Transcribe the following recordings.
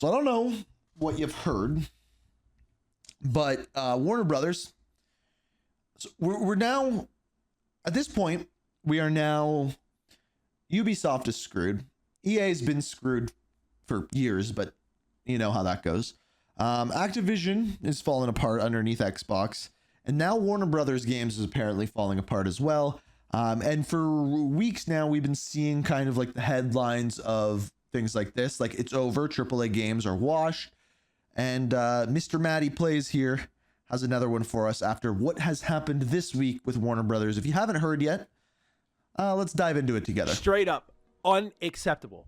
So I don't know what you've heard, but Warner Brothers, so we're now, at this point, we are now, Ubisoft is screwed. EA has been screwed for years, but you know how that goes. Activision is falling apart underneath Xbox, and now Warner Brothers Games is apparently falling apart as well. And for weeks now, we've been seeing kind of like the headlines of things like this, like it's over, AAA games are washed. And Mr. Matty Plays here has another one for us after what has happened this week with Warner Brothers. If you haven't heard yet, let's dive into it together. Straight up unacceptable.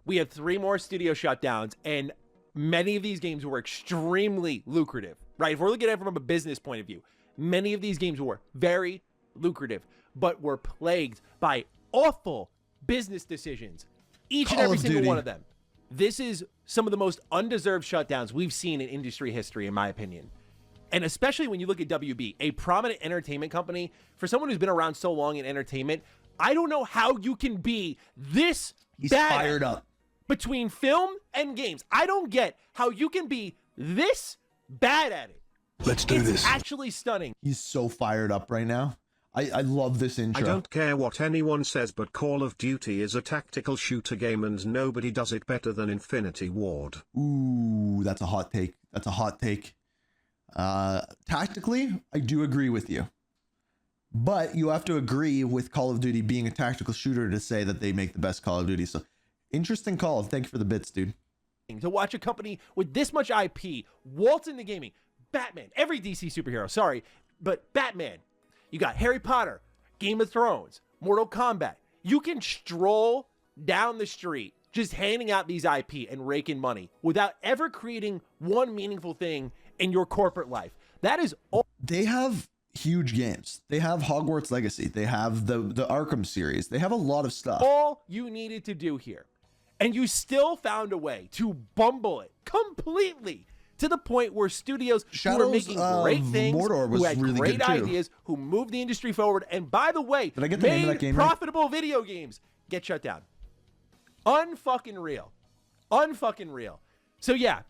We had 3 more studio shutdowns, and many of these games were extremely lucrative, right? If we're looking at it from a business point of view, many of these games were very lucrative, but were plagued by awful business decisions, each and every single one of them. This is some of the most undeserved shutdowns we've seen in industry history, in my opinion. And especially when you look at WB, a prominent entertainment company, for someone who's been around so long in entertainment, I don't know how you can be this bad fired up between film and games. I don't get how you can be this bad at it. Let's do this. It's actually stunning. He's so fired up right now. I love this intro. I don't care what anyone says, but Call of Duty is a tactical shooter game and nobody does it better than Infinity Ward. Ooh, that's a hot take. That's a hot take. Tactically, I do agree with you. But you have to agree with Call of Duty being a tactical shooter to say that they make the best Call of Duty. So, interesting call. Thank you for the bits, dude. To watch a company with this much IP waltz into gaming. Batman, every DC superhero, sorry, but Batman. You got Harry Potter, Game of Thrones, Mortal Kombat. You can stroll down the street just handing out these IP and raking money without ever creating one meaningful thing in your corporate life. That is all. They have huge games. They have Hogwarts Legacy. They have the Arkham series. They have a lot of stuff. All you needed to do here. And you still found a way to bumble it completely to the point where studios who were making great things, who had really great ideas, who moved the industry forward, and by the way, did I get the name of that game profitable video games get shut down. Unfucking real. Unfucking real. So yeah,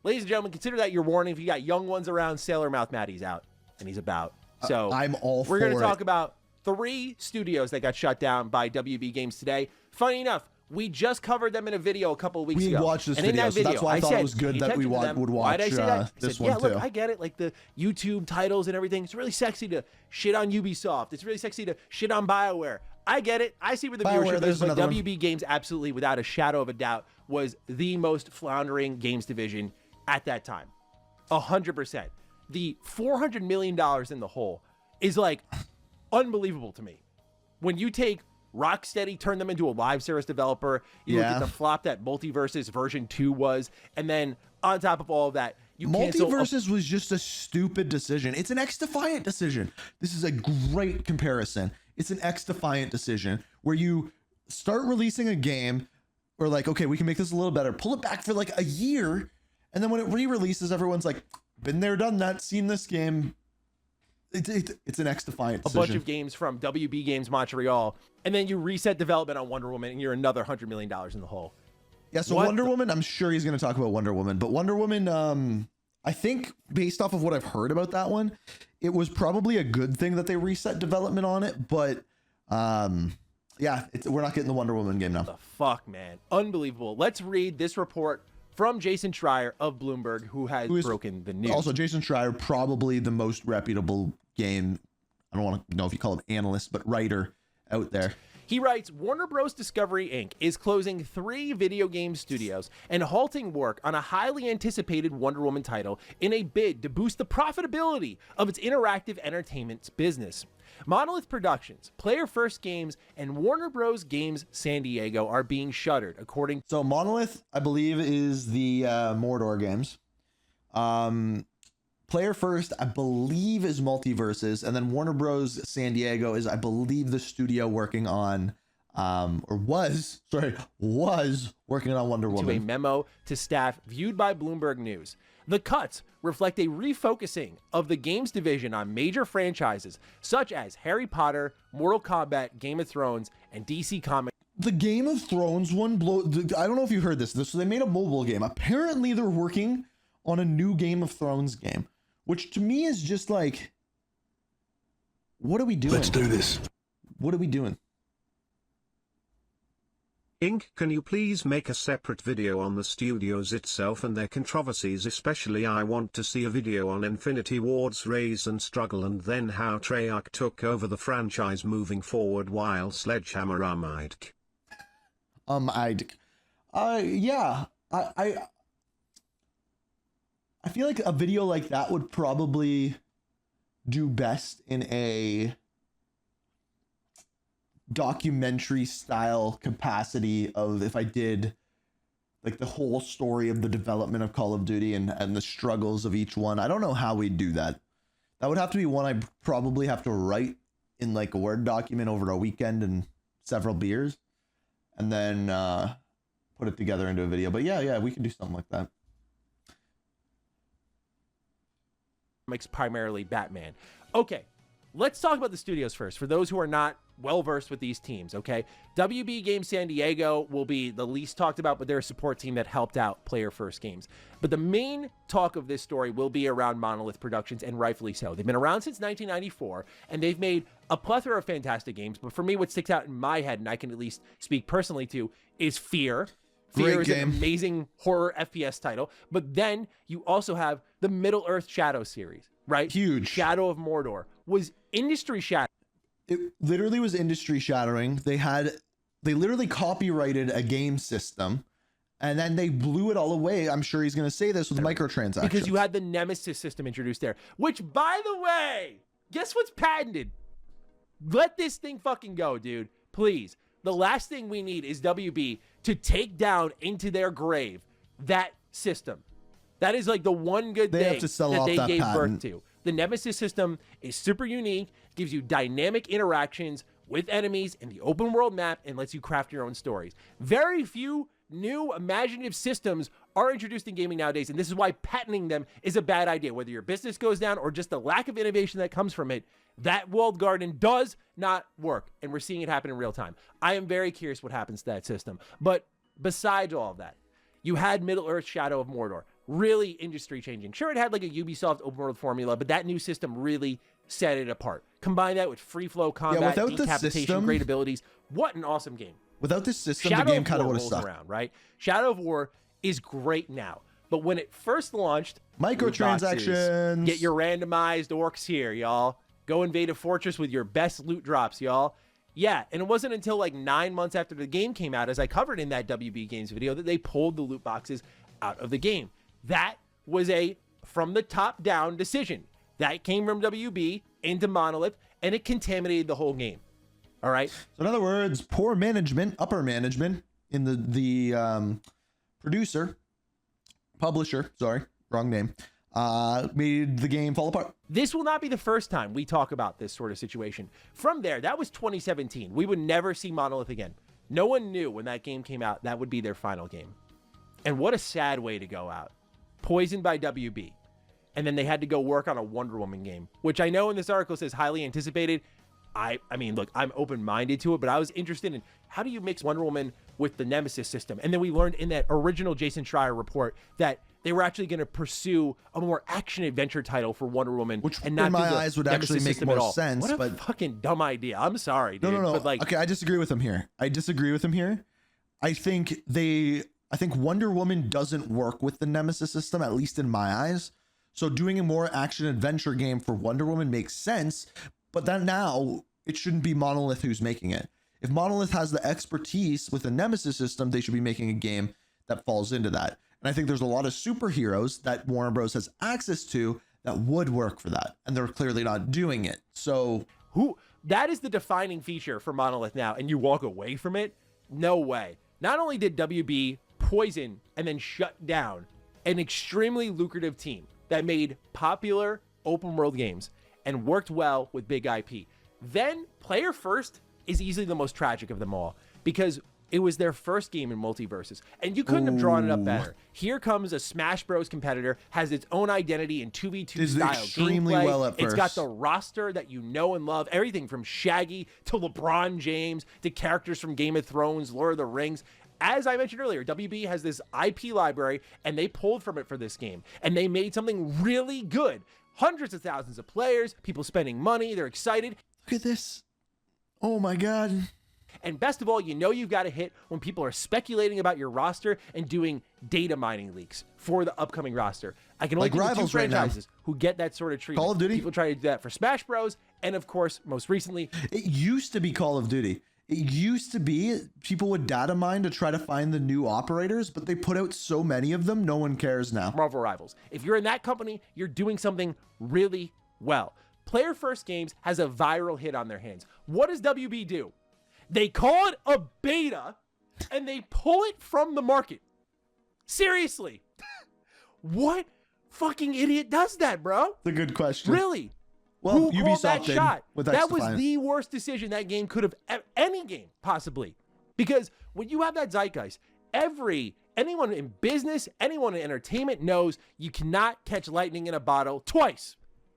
ladies and gentlemen, consider that your warning. If you got young ones around, Sailor Mouth Matty's out, and he's about. So I'm all for it. We're going to talk about 3 studios that got shut down by WB Games today. Funny enough, we just covered them in a video a couple of weeks ago. We watched this video, so that's why I thought it was good that we would watch this one too. Look, I get it, like the YouTube titles and everything. It's really sexy to shit on Ubisoft. It's really sexy to shit on BioWare. I get it. I see where the viewership is, but WB Games absolutely, without a shadow of a doubt, was the most floundering games division at that time. 100%. The $400 million in the hole is like unbelievable to me. When you take Rocksteady, turn them into a live service developer. You look at the flop that MultiVersus version 2 was, and then on top of all of that, you MultiVersus was just a stupid decision. It's an X-Defiant decision. This is a great comparison. It's an X-Defiant decision where you start releasing a game or like, okay, we can make this a little better, pull it back for like a year, and then when it re-releases, everyone's like, been there, done that, seen this game. It's an X-Defiant decision. A bunch of games from WB Games Montreal, and then you reset development on Wonder Woman, and you're another $100 million in the hole. Yeah, so Wonder Woman, I'm sure he's going to talk about Wonder Woman, but Wonder Woman, I think based off of what I've heard about that one, it was probably a good thing that they reset development on it, but yeah, we're not getting the Wonder Woman game now. The fuck, man. Unbelievable. Let's read this report from Jason Schreier of Bloomberg, who has broken the news. Also, Jason Schreier, probably the most reputable game, I don't want to know if you call him analyst, but writer out there. He writes, Warner Bros. Discovery Inc. is closing 3 video game studios and halting work on a highly anticipated Wonder Woman title in a bid to boost the profitability of its interactive entertainment business. Monolith Productions, Player First Games, and Warner Bros. Games San Diego are being shuttered, according to... So Monolith, I believe, is the Mordor games. Player First, I believe, is MultiVersus, and then Warner Bros. San Diego is, I believe, the studio working on, was working on Wonder Woman. To a memo to staff viewed by Bloomberg News. The cuts reflect a refocusing of the games division on major franchises such as Harry Potter, Mortal Kombat, Game of Thrones, and DC Comics. The Game of Thrones one I don't know if you heard this. So they made a mobile game. Apparently they're working on a new Game of Thrones game, which to me is just like, what are we doing? Let's do this. What are we doing? Inc., can you please make a separate video on the studios itself and their controversies? Especially I want to see a video on Infinity Ward's rise and struggle, and then how Treyarch took over the franchise moving forward while Sledgehammer Yeah, I feel like a video like that would probably do best in a documentary style capacity of if I did like the whole story of the development of Call of Duty and the struggles of each one. I don't know how we'd do that. That would have to be one I'd probably have to write in like a Word document over a weekend and several beers, and then put it together into a video. But yeah, we can do something like that. Makes primarily Batman. Okay, let's talk about the studios first. For those who are not well versed with these teams, okay, WB Games San Diego will be the least talked about, but they're a support team that helped out Player First Games. But the main talk of this story will be around Monolith Productions, and rightfully so. They've been around since 1994, and they've made a plethora of fantastic games. But for me, what sticks out in my head, and I can at least speak personally to, is Fear. Fear is an amazing horror FPS title. But then you also have the Middle-earth Shadow series, right? Huge. Shadow of Mordor was industry shattering. It literally was industry shattering. They literally copyrighted a game system, and then they blew it all away. I'm sure he's going to say this with microtransactions. Because you had the Nemesis system introduced there, which, by the way, guess what's patented? Let this thing fucking go, dude. Please. The last thing we need is WB to take down into their grave that system. That is like the one good thing have to sell that off they that gave patent. birth to. The Nemesis system is super unique, gives you dynamic interactions with enemies in the open world map, and lets you craft your own stories. Very few new imaginative systems are introduced in gaming nowadays, and this is why patenting them is a bad idea. Whether your business goes down or just the lack of innovation that comes from it, that walled garden does not work, and we're seeing it happen in real time. I am very curious what happens to that system. But besides all of that, you had Middle-earth Shadow of Mordor. Really industry changing. Sure, it had like a Ubisoft open world formula, but that new system really set it apart. Combine that with free flow combat, decapitation, great abilities. What an awesome game. Without this system, Shadow the game of kind of War would have rolls sucked. around, right? Shadow of War is great now, but when it first launched, Microtransactions. loot boxes, get your randomized orcs here, y'all. Go invade a fortress with your best loot drops, y'all. Yeah, and it wasn't until like 9 months after the game came out, as I covered in that WB Games video, that they pulled the loot boxes out of the game. That was a from the top down decision. That came from WB into Monolith, and it contaminated the whole game. All right. So in other words, poor management, upper management in the publisher, sorry, wrong name, made the game fall apart. This will not be the first time we talk about this sort of situation. From there, that was 2017. We would never see Monolith again. No one knew when that game came out that would be their final game. And what a sad way to go out. Poisoned by WB. And then they had to go work on a Wonder Woman game, which I know in this article says highly anticipated. I mean, look, I'm open-minded to it, but I was interested in how do you mix Wonder Woman with the Nemesis system? And then we learned in that original Jason Schreier report that they were actually going to pursue a more action-adventure title for Wonder Woman, which and not in my eyes would actually make more sense. What a but fucking dumb idea. I'm sorry, dude. No. But like, okay, I disagree with him here. I think Wonder Woman doesn't work with the Nemesis system, at least in my eyes. So doing a more action-adventure game for Wonder Woman makes sense, but then now it shouldn't be Monolith who's making it. If Monolith has the expertise with the Nemesis system, they should be making a game that falls into that. And I think there's a lot of superheroes that Warner Bros. Has access to that would work for that, and they're clearly not doing it. So that is the defining feature for Monolith now, and you walk away from it? No way. Not only did WB poison and then shut down an extremely lucrative team that made popular open world games and worked well with big IP, then Player First is easily the most tragic of them all, because It was their first game in MultiVersus, and you couldn't have drawn it up better. Here comes a Smash Bros. Competitor, has its own identity in 2v2 style extremely gameplay. well at It's got first. the roster that you know and love, everything from Shaggy to LeBron James to characters from Game of Thrones, Lord of the Rings. As I mentioned earlier, WB has this IP library, and they pulled from it for this game, and they made something really good. Hundreds of thousands of players, people spending money, they're excited. Look at this. Oh my God. And best of all, you know you've got a hit when people are speculating about your roster and doing data mining leaks for the upcoming roster. I can only Like think of two Rivals right now. franchises who get that sort of treatment. Call of Duty? People try to do that for Smash Bros. And of course, most recently, It used to be Call of Duty. It used to be people would data mine to try to find the new operators, but they put out so many of them, no one cares now. Marvel Rivals. If you're in that company, you're doing something really well. Player First Games has a viral hit on their hands. What does WB do? They call it a beta and they pull it from the market. Seriously. What fucking idiot does that, bro? It's a good question. Really? Well, Who called that Ubisoft did shot? with That was XDefiant. the worst decision that game could have, any game possibly. Because when you have that zeitgeist, anyone in business, anyone in entertainment knows you cannot catch lightning in a bottle twice.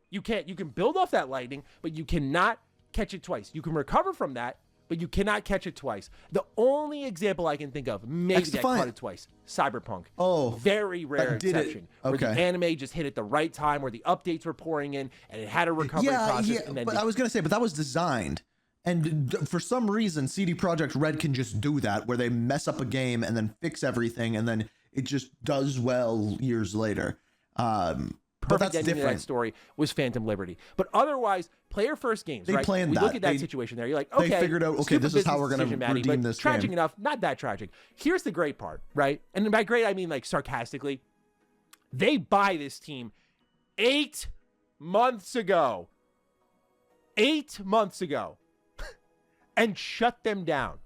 You can't. You can build off that lightning, but you cannot catch it twice. You can recover from that, but you cannot catch it twice. The only example I can think of, maybe that XDefiant. caught it twice, Cyberpunk. Oh, Very rare that did it. exception. Where the Okay. anime just hit at the right time, where the updates were pouring in, and it had a recovery process. And then but I was gonna say, but that was designed, and for some reason, CD Projekt Red can just do that, where they mess up a game and then fix everything, and then it just does well years later. But perfect that's ending to that different. story was Phantom Liberty. But otherwise, Player First Games, They right? planned we that. look at that They- situation there. You're like, they okay, figured out, okay, stupid this is how business we're gonna decision, Maddie, redeem but this tragic game. enough, not that tragic. Here's the great part, right? And by great, I mean like sarcastically. They buy this team 8 months ago. 8 months ago. And shut them down.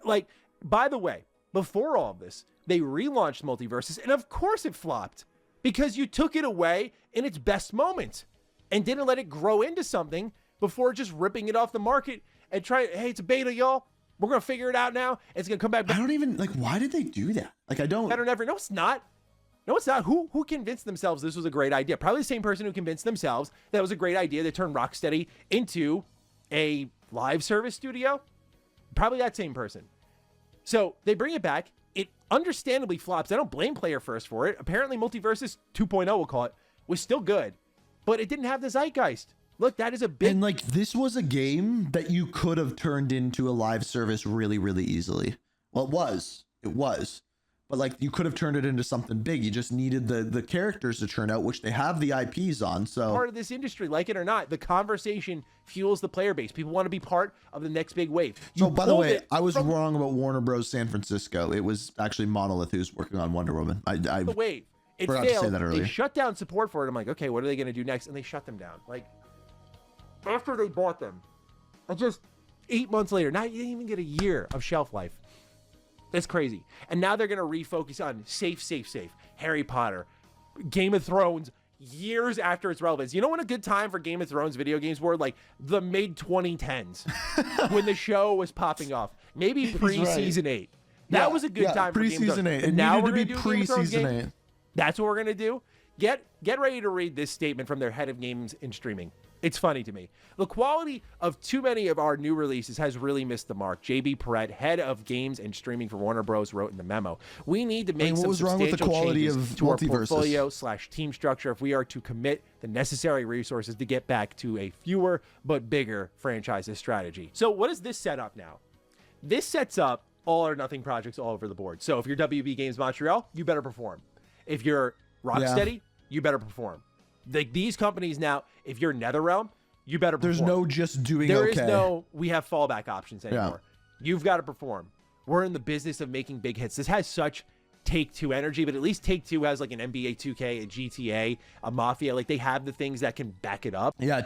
Like, by the way, before all of this, they relaunched MultiVersus, and of course it flopped because you took it away in its best moment and didn't let it grow into something before just ripping it off the market and try, hey, it's a beta, y'all. We're going to figure it out now. It's going to come back I don't even like. Why did they do that? Like, I don't. better than ever. No, it's not. No, it's not. Who convinced themselves this was a great idea? Probably the same person who convinced themselves that was a great idea to turn Rocksteady into a live service studio. Probably that same person. So they bring it back. It understandably flops. I don't blame Player First for it. Apparently MultiVersus 2.0, we'll call it, was still good, but it didn't have the zeitgeist. Look, that is a big... And like, this was a game that you could have turned into a live service really, really easily. Well, it was, but like, you could have turned it into something big. You just needed the characters to turn out, which they have the IPs on. So part of this industry, like it or not, the conversation fuels the player base. People want to be part of the next big wave. So, by the pulled way, it I was from wrong about Warner Bros. San Francisco. It was actually Monolith who's working on Wonder Woman. I the wave. It forgot to say failed. that earlier. They shut down support for it. I'm like, okay, what are they going to do next? And they shut them down. Like, after they bought them, and just 8 months later, now you didn't even get a year of shelf life. That's crazy. And now they're going to refocus on safe. Harry Potter, Game of Thrones, years after its relevance. You know when a good time for Game of Thrones video games were? Like the mid-2010s when the show was popping off. Maybe pre-season 8. That was a good time for Game of Thrones. Pre-season 8. And It now needed we're to be gonna do a Game of Thrones pre-season game? 8. That's what we're going to do. Get ready to read this statement from their head of games and streaming. It's funny to me. The quality of too many of our new releases has really missed the mark. JB Perret, head of games and streaming for Warner Bros., wrote in the memo. We need to make what some was wrong with the substantial quality changes of to our MultiVersus? portfolio/team structure if we are to commit the necessary resources to get back to a fewer but bigger franchises strategy. So what does this set up now? This sets up all or nothing projects all over the board. So if you're WB Games Montreal, you better perform. If you're Rocksteady, you better perform. Like these companies now, if you're NetherRealm, you better perform. There's no just doing There okay. is no, we have fallback options anymore. You've got to perform. We're in the business of making big hits. This has such Take-Two energy, but at least Take-Two has like an NBA 2K, a GTA, a Mafia. Like they have the things that can back it up. Yeah,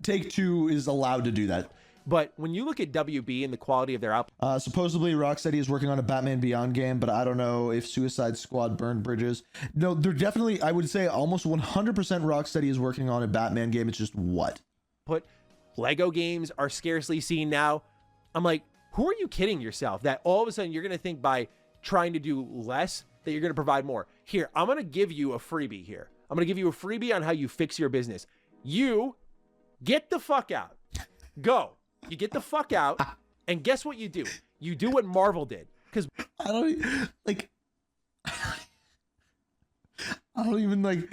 Take-Two is allowed to do that. But when you look at WB and the quality of their output, Supposedly Rocksteady is working on a Batman Beyond game, but I don't know if Suicide Squad burned bridges. No, they're definitely, I would say almost 100% Rocksteady is working on a Batman game. It's just what? Lego games are scarcely seen now. I'm like, who are you kidding yourself that all of a sudden you're going to think by trying to do less that you're going to provide more? Here, I'm going to give you a freebie here. I'm going to give you a freebie on how you fix your business. You get the fuck out. Go. You get the fuck out, and guess what you do? You do what Marvel did. Because I don't like. I don't even like.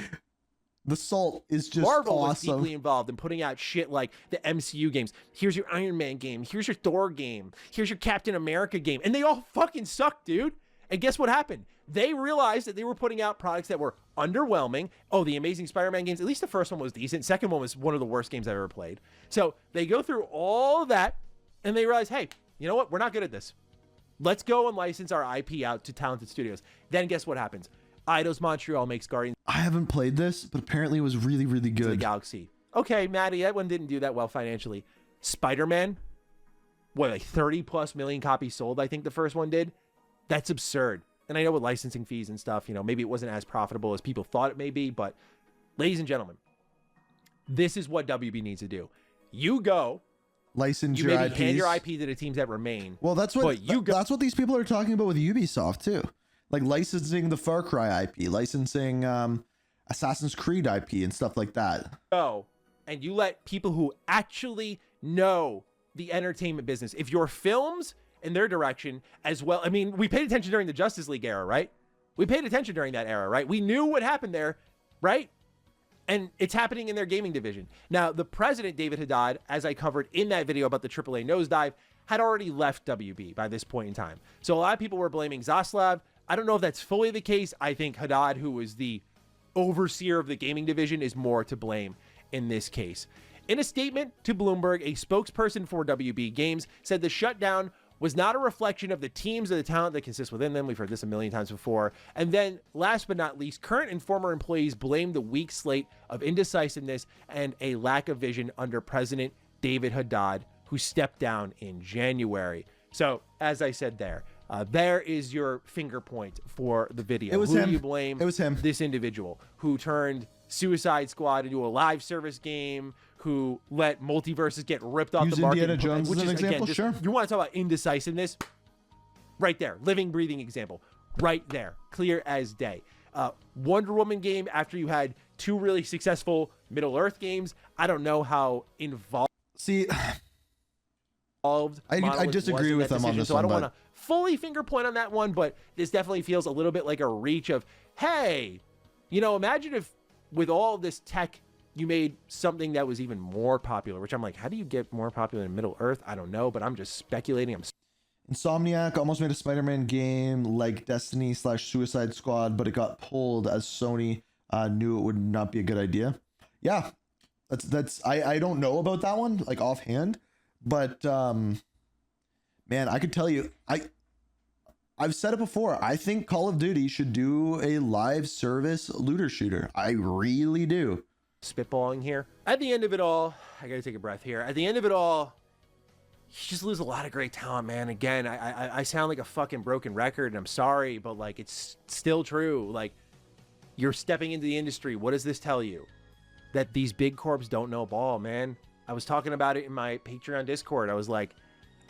The salt is just Marvel was awesome. deeply involved in putting out shit like the MCU games. Here's your Iron Man game. Here's your Thor game. Here's your Captain America game. And they all fucking suck, dude. And guess what happened? They realized that they were putting out products that were underwhelming. Oh, the Amazing Spider-Man games, at least the first one was decent. Second one was one of the worst games I've ever played. So they go through all that and they realize, hey, you know what? We're not good at this. Let's go and license our IP out to talented studios. Then guess what happens? Eidos Montreal makes Guardians I haven't played this, but apparently it was really, really of the good. Galaxy. Okay, Maddie, that one didn't do that well financially. Spider-Man, what, like 30 plus million copies sold, I think the first one did? That's absurd. And I know with licensing fees and stuff, you know, maybe it wasn't as profitable as people thought it may be, but ladies and gentlemen, this is what WB needs to do. You go, License you your maybe IPs. hand your IP to the teams that remain. Well, that's what But you go- that's what these people are talking about with Ubisoft too. Like licensing the Far Cry IP, licensing Assassin's Creed IP and stuff like that. Go and you let people who actually know the entertainment business, if your films in their direction as well. I mean, we paid attention during the Justice League era, right? We paid attention during that era, right? We knew what happened there, right? And it's happening in their gaming division. Now, the president, David Haddad, as I covered in that video about the AAA nosedive, had already left WB by this point in time. So a lot of people were blaming Zaslav. I don't know if that's fully the case. I think Haddad, who was the overseer of the gaming division, is more to blame in this case. In a statement to Bloomberg, a spokesperson for WB Games said the shutdown was not a reflection of the teams or the talent that consists within them. We've heard this a million times before. And then, last but not least, current and former employees blamed the weak slate of indecisiveness and a lack of vision under President David Haddad, who stepped down in January. So, as I said there is your finger point for the video. It was Who him. do you blame? It was him. This individual who turned Suicide Squad into a live service game, who let MultiVersus get ripped off Use the market. Indiana Jones which as an is, again, example, just- sure. You want to talk about indecisiveness? Right there. Living, breathing example. Right there. Clear as day. Wonder Woman game after you had two really successful Middle-earth games. I don't know how involved See, I Monolith disagree was in with that them on decision, this so one, I don't but- want to fully finger point on that one, but this definitely feels a little bit like a reach of, hey, you know, imagine if with all this tech you made something that was even more popular, which I'm like, how do you get more popular in Middle Earth? I don't know, but I'm just speculating. Insomniac almost made a Spider-Man game like Destiny/Suicide Squad, but it got pulled as Sony knew it would not be a good idea. Yeah, I don't know about that one like offhand, but man, I could tell you, I've said it before. I think Call of Duty should do a live service looter shooter. I really do. Spitballing here. At the end of it all, I gotta take a breath here. At the end of it all, you just lose a lot of great talent, man. Again, I sound like a fucking broken record, and I'm sorry, but like it's still true. Like, you're stepping into the industry. What does this tell you? That these big corps don't know ball, man. I was talking about it in my Patreon Discord. I was like,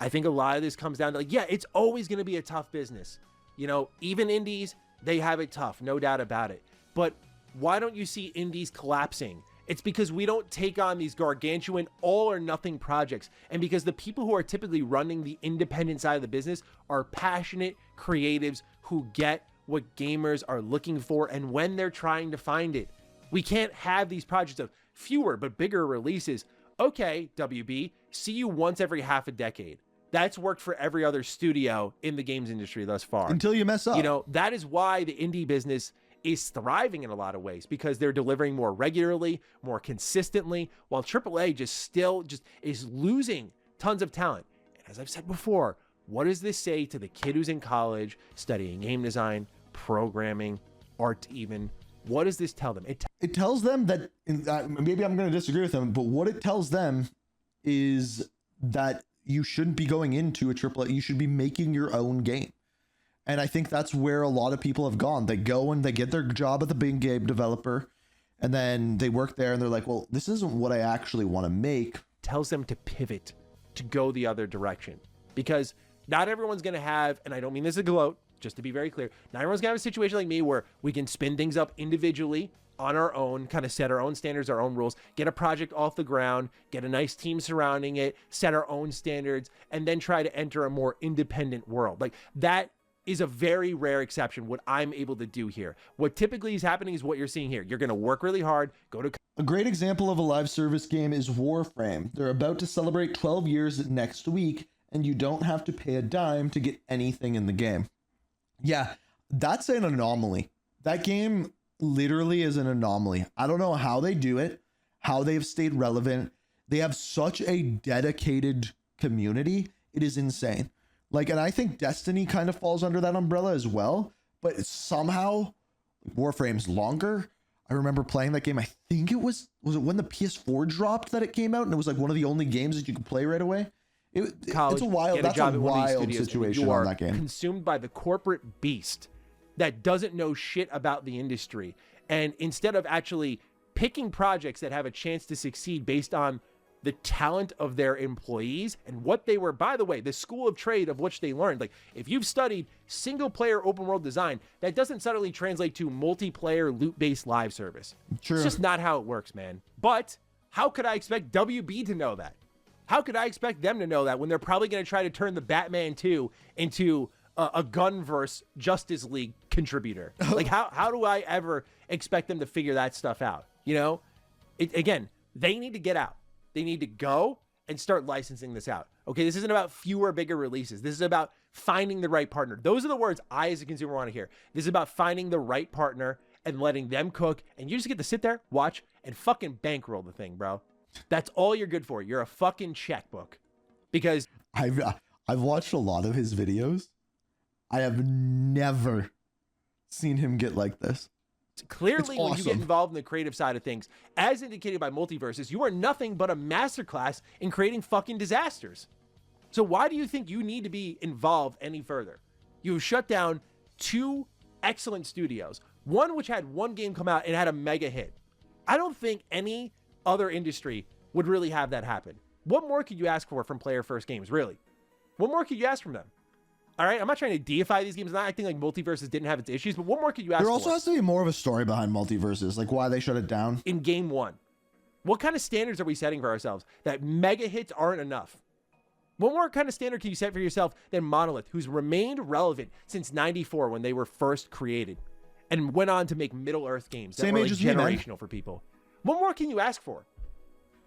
I think a lot of this comes down to like, yeah, it's always gonna be a tough business. You know, even indies, they have it tough, no doubt about it. But why don't you see indies collapsing? It's because we don't take on these gargantuan all or nothing projects. And because the people who are typically running the independent side of the business are passionate creatives who get what gamers are looking for and when they're trying to find it. We can't have these projects of fewer but bigger releases. Okay, WB, see you once every half a decade. That's worked for every other studio in the games industry thus far. Until you mess up. You know, that is why the indie business is thriving in a lot of ways, because they're delivering more regularly, more consistently, while AAA just is losing tons of talent. And as I've said before, what does this say to the kid who's in college studying game design, programming, art even? What does this tell them? It tells them that, maybe I'm going to disagree with them, but what it tells them is that you shouldn't be going into a AAA. You should be making your own game. And I think that's where a lot of people have gone. They go and they get their job at the big game developer, and then they work there and they're like, well, this isn't what I actually want to make. Tells them to pivot, to go the other direction. because not everyone's going to have, and I don't mean this as a gloat, just to be very clear, not everyone's going to have a situation like me where we can spin things up individually on our own, kind of set our own standards, our own rules, get a project off the ground, get a nice team surrounding it, set our own standards, and then try to enter a more independent world. Like, that is a very rare exception, what I'm able to do here. What typically is happening is what you're seeing here. You're going to work really hard, go to... A great example of a live service game is Warframe. They're about to celebrate 12 years next week, and you don't have to pay a dime to get anything in the game. Yeah, that's an anomaly. That game literally is an anomaly. I don't know how they do it, how they've stayed relevant. They have such a dedicated community. It is insane. Like, and I think Destiny kind of falls under that umbrella as well, but somehow Warframe's longer. I remember playing that game. I think it was it when the PS4 dropped that it came out, and it was like one of the only games that you could play right away. It's a wild, that's a wild situation on that game. Consumed by the corporate beast that doesn't know shit about the industry. And instead of actually picking projects that have a chance to succeed based on the talent of their employees and what they were, by the way, the school of trade of which they learned. Like, if you've studied single player open world design, that doesn't suddenly translate to multiplayer loot-based live service. True. It's just not how it works, man. But how could I expect WB to know that? How could I expect them to know that when they're probably going to try to turn the Batman 2 into a Gunverse Justice League contributor? Like, how do I ever expect them to figure that stuff out? You know, again, they need to get out. They need to go and start licensing this out. Okay, this isn't about fewer, bigger releases. This is about finding the right partner. Those are the words I, as a consumer, want to hear. This is about finding the right partner and letting them cook, and you just get to sit there, watch, and fucking bankroll the thing, bro. That's all you're good for. You're a fucking checkbook. Because I've watched a lot of his videos. I have never seen him get like this. Clearly, when you get involved in the creative side of things, as indicated by MultiVersus, you are nothing but a masterclass in creating fucking disasters. So why do you think you need to be involved any further? You've shut down 2 excellent studios, one which had one game come out and had a mega hit. I don't think any other industry would really have that happen. What more could you ask for from player first games, really? What more could you ask from them? All right, I'm not trying to deify these games. I'm not acting like MultiVersus didn't have its issues, but what more could you ask for? There also has to be more of a story behind MultiVersus, like why they shut it down. In game 1, what kind of standards are we setting for ourselves? That mega hits aren't enough. What more kind of standard can you set for yourself than Monolith, who's remained relevant since '94 when they were first created, and went on to make Middle-earth games that Same were age like as me, man. generational for people? What more can you ask for?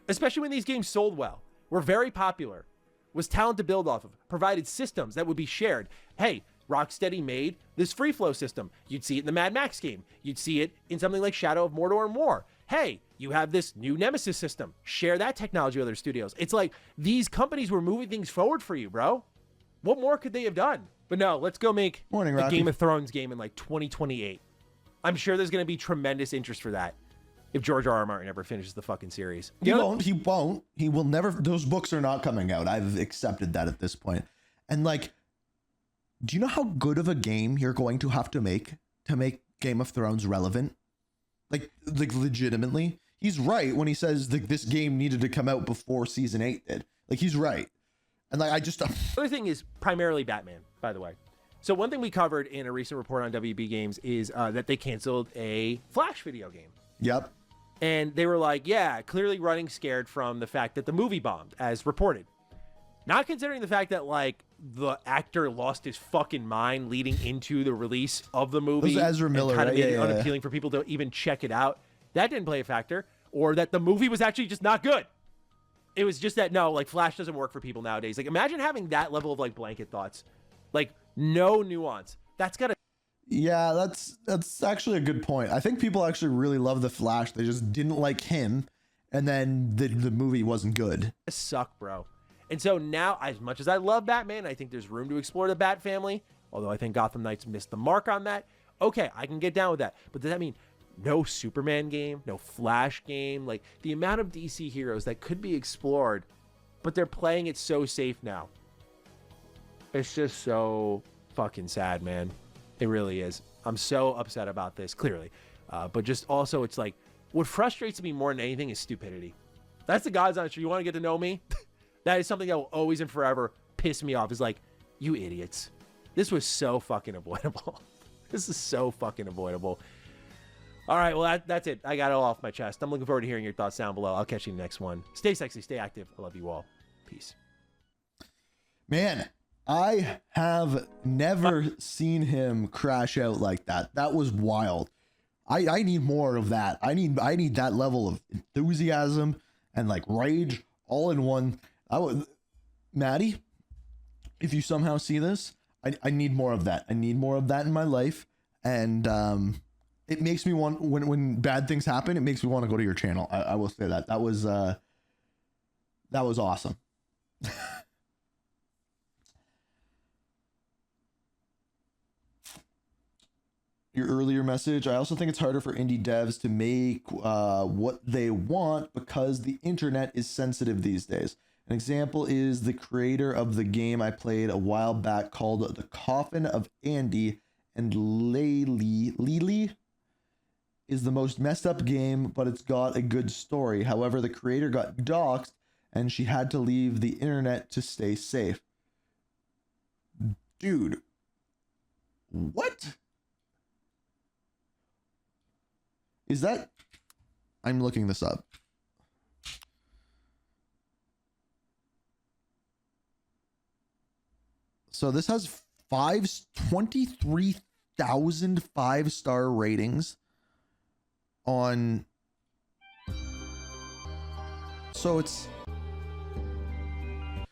Especially when these games sold well, were very popular, was talent to build off of, provided systems that would be shared. Hey, Rocksteady made this free flow system. You'd see it in the Mad Max game. You'd see it in something like Shadow of Mordor and more. Hey, you have this new Nemesis system. Share that technology with other studios. It's like these companies were moving things forward for you, bro. What more could they have done? But no, let's go make a Game of Thrones game in like 2028. I'm sure there's going to be tremendous interest for that if George R.R. Martin ever finishes the fucking series. He won't. He will never. Those books are not coming out. I've accepted that at this point. And like, do you know how good of a game you're going to have to make Game of Thrones relevant? Like legitimately, he's right when he says that this game needed to come out before season 8 did. Like, he's right. And like, The other thing is primarily Batman, by the way. So one thing we covered in a recent report on WB Games is that they canceled a Flash video game. Yep. And they were like, yeah, clearly running scared from the fact that the movie bombed, as reported. Not considering the fact that, like, the actor lost his fucking mind leading into the release of the movie. It was Ezra Miller, and kind of right? made it unappealing for people to even check it out. That didn't play a factor. Or that the movie was actually just not good. It was just that, no, like, Flash doesn't work for people nowadays. Like, imagine having that level of, like, blanket thoughts. Like, no nuance. That's gotta... Yeah, that's actually a good point. I think people actually really love the Flash. They just didn't like him, and then the movie wasn't good. Suck, bro. And so now, as much as I love Batman, I think there's room to explore the Bat family, although I think Gotham Knights missed the mark on that. Okay, I can get down with that. But does that mean no Superman game, no Flash game? Like, the amount of DC heroes that could be explored, but they're playing it so safe now. It's just so fucking sad, man. It really is. I'm so upset about this, clearly. But just also, it's like, what frustrates me more than anything is stupidity. That's the God's honest truth. You want to get to know me? That is something that will always and forever piss pissed me off is like, you idiots. This was so fucking avoidable. This is so fucking avoidable. All right, well, that's it. I got it all off my chest. I'm looking forward to hearing your thoughts down below. I'll catch you in the next one. Stay sexy, stay active. I love you all. Peace. Man, I have never seen him crash out like that. That was wild. I need more of that. I need that level of enthusiasm and like rage all in one. Maddie, if you somehow see this, I need more of that. I need more of that in my life. And it makes me want, when bad things happen, it makes me want to go to your channel. I will say that. That was awesome. Your earlier message, I also think it's harder for indie devs to make what they want because the internet is sensitive these days. An example is the creator of the game I played a while back called The Coffin of Andy, and Lily is the most messed up game, but it's got a good story. However, the creator got doxxed and she had to leave the internet to stay safe. Dude, what? Is that... I'm looking this up. So this has 23,000 5-star ratings on... So it's...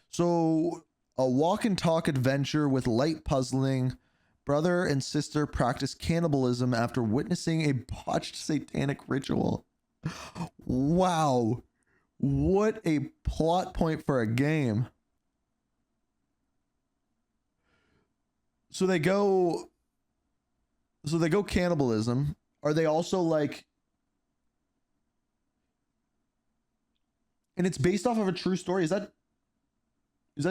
So a walk and talk adventure with light puzzling. Brother and sister practice cannibalism after witnessing a botched satanic ritual. Wow. What a plot point for a game. So they go cannibalism. Are they also like... And it's based off of a true story. Is that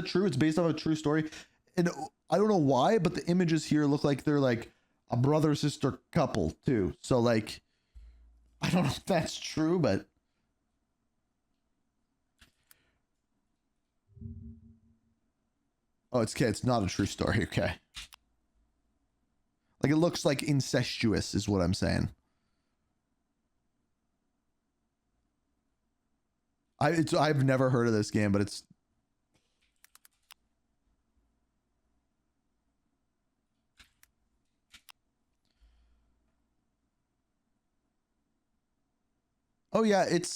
true? It's based off a true story. And I don't know why, but the images here look like they're like a brother-sister couple too. So like, I don't know if that's true, but... Oh, it's okay. It's not a true story. Okay. Like, it looks like incestuous is what I'm saying. I've never heard of this game, but it's... Oh yeah, it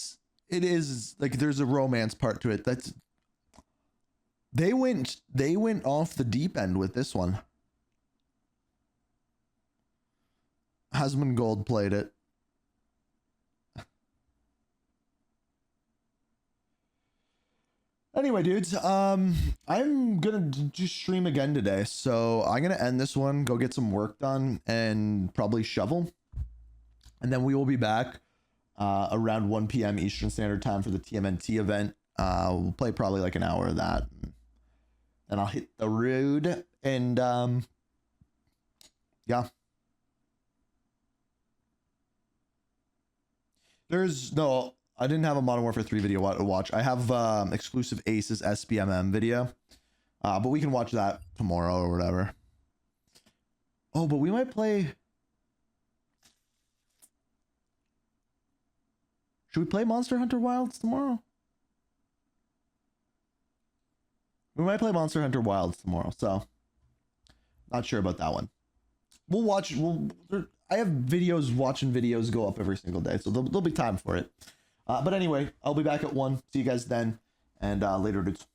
is like there's a romance part to it. That's... They went off the deep end with this one. Hasman Gold played it. Anyway, dudes, I'm gonna just stream again today, so I'm gonna end this one, go get some work done, and probably shovel, and then we will be back around 1 p.m. Eastern Standard Time for the TMNT event. We'll play probably like an hour of that, and I'll hit the road, and yeah. There's no... I didn't have a Modern Warfare 3 video to watch. I have exclusive Aces SBMM video. But we can watch that tomorrow or whatever. Oh, but we might play... Should we play Monster Hunter Wilds tomorrow? We might play Monster Hunter Wilds tomorrow, so... Not sure about that one. We'll watch... I have videos, watching videos go up every single day, so there'll be time for it. But anyway, I'll be back at 1. See you guys then, and later, dudes.